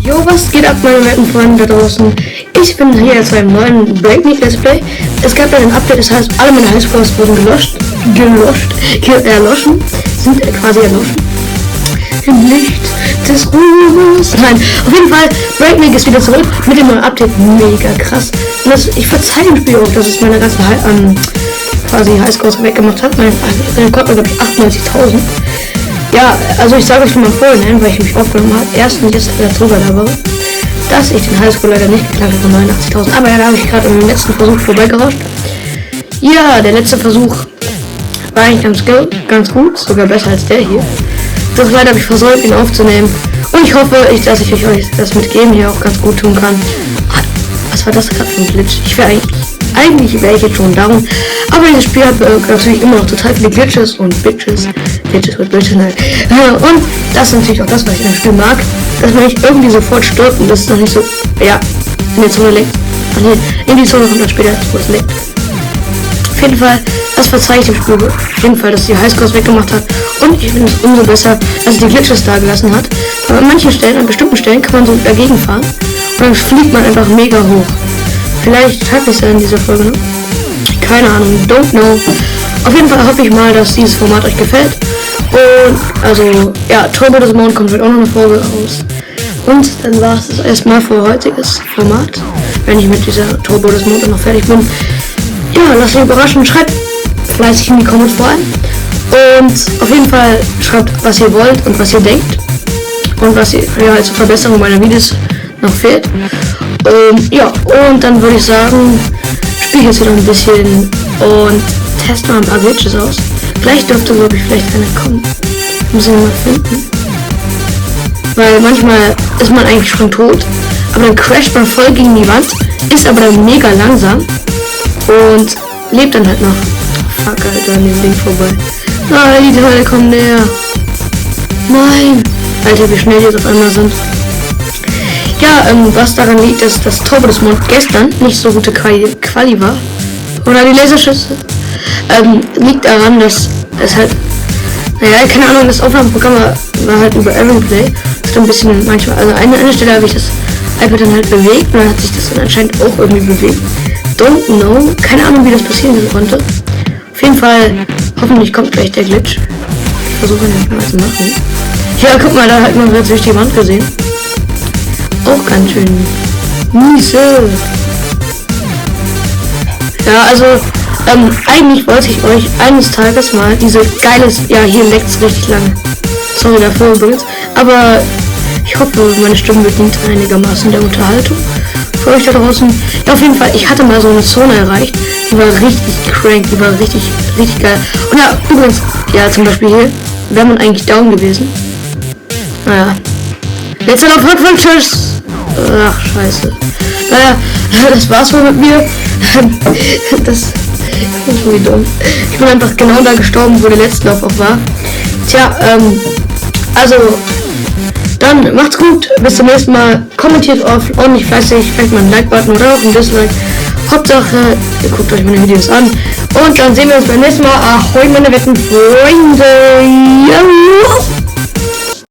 Jo, was geht ab, meine werten Freunde da draußen? Ich bin hier zu einem neuen Breakme Let's Play. Es gab ein Update, das heißt, alle meine Highscores wurden erloschen, sind quasi erloschen. Im Licht des Ruhmes. Nein, auf jeden Fall, Breakme ist wieder zurück mit dem neuen Update. Mega krass. Und ich verzeihe dem Spiel auch, dass es meine ganzen quasi Highscores weggemacht hat. Mein Rekord war, glaube ich, 98.000. Ja, also ich sage euch schon mal vorhin, weil ich mich aufgenommen habe, erstens jetzt darüber labere, dass ich den Highscore leider nicht geknackt habe von 89.000, aber da habe ich gerade im letzten Versuch vorbeigerauscht. Ja, der letzte Versuch war eigentlich ganz gut, sogar besser als der hier. Doch leider habe ich versäumt, ihn aufzunehmen. Und ich hoffe, dass ich euch das mit Game hier auch ganz gut tun kann. Was war das gerade für ein Glitch? Ich wäre eigentlich wäre ich jetzt schon down, aber dieses Spiel hat natürlich immer noch total viele Glitches und Bitches mit Bitches, nein. Und das ist natürlich auch das, was ich in dem Spiel mag, dass man nicht irgendwie sofort stirbt und das ist noch nicht so, ja, in die Zone leckt. In die Zone kommt dann später, wo es leckt. Auf jeden Fall, das verzeihe ich dem Spiel auf jeden Fall, dass die Highscores weggemacht hat und ich finde es umso besser, dass es die Glitches da gelassen hat. Aber an manchen Stellen, an bestimmten Stellen kann man so dagegen fahren und dann fliegt man einfach mega hoch. Vielleicht schaffe ich es ja in dieser Folge, ne? Keine Ahnung, don't know. Auf jeden Fall hoffe ich mal, dass dieses Format euch gefällt. Und, also, ja, Turbo Desmond kommt heute auch noch eine Folge raus. Und dann war es erstmal für heutiges Format. Wenn ich mit dieser Turbo Desmond noch fertig bin. Ja, lasst euch überraschen, schreibt fleißig in die Comments vor allem. Und auf jeden Fall schreibt, was ihr wollt und was ihr denkt. Und was ihr, ja, als Verbesserung meiner Videos noch fehlt. Ja, und dann würde ich sagen, spiele ich jetzt wieder ein bisschen und teste mal ein paar Glitches aus. Gleich dürfte, glaube ich, vielleicht einer kommen. Muss ich mal finden. Weil manchmal ist man eigentlich schon tot, aber dann crasht man voll gegen die Wand, ist aber dann mega langsam und lebt dann halt noch. Fuck, Alter, an dem Ding vorbei. Nein, die Teile kommen näher. Nein. Alter, wie schnell die jetzt auf einmal sind. Ja, was daran liegt, dass das Turbo Desmond gestern nicht so gute Quali war. Oder die Laserschüsse. Liegt daran, dass es halt, naja, keine Ahnung, das Aufnahmeprogramm war halt über Everyplay. Das ist ein bisschen manchmal, also an einer Stelle habe ich das iPad dann halt bewegt und dann hat sich das dann anscheinend auch irgendwie bewegt. Don't know, keine Ahnung, wie das passieren konnte. Auf jeden Fall, hoffentlich kommt gleich der Glitch. Ich versuche ihn mal zu machen. Ja, guck mal, da hat man jetzt durch die Wand gesehen. Auch ganz schön miese. Ja, also eigentlich wollte ich euch eines Tages mal diese geiles, ja, hier leckt's richtig lange. Sorry dafür übrigens, aber ich hoffe, meine Stimme bedient einigermaßen der Unterhaltung für euch da draußen. Ja, auf jeden Fall, ich hatte mal so eine Zone erreicht, die war richtig crank, die war richtig geil. Und ja, übrigens, ja, zum Beispiel hier wäre man eigentlich down gewesen. Naja. Jetzt noch von tschüss. Ach, scheiße. Naja, das war's wohl mit mir. Das ist irgendwie dumm. Ich bin einfach genau da gestorben, wo der letzte Lauf auch war. Tja, also, dann macht's gut. Bis zum nächsten Mal. Kommentiert ordentlich fleißig. Vielleicht mal einen Like-Button oder auch einen Dislike. Hauptsache, ihr guckt euch meine Videos an. Und dann sehen wir uns beim nächsten Mal. Ahoi, meine wetten Freunde. Ja.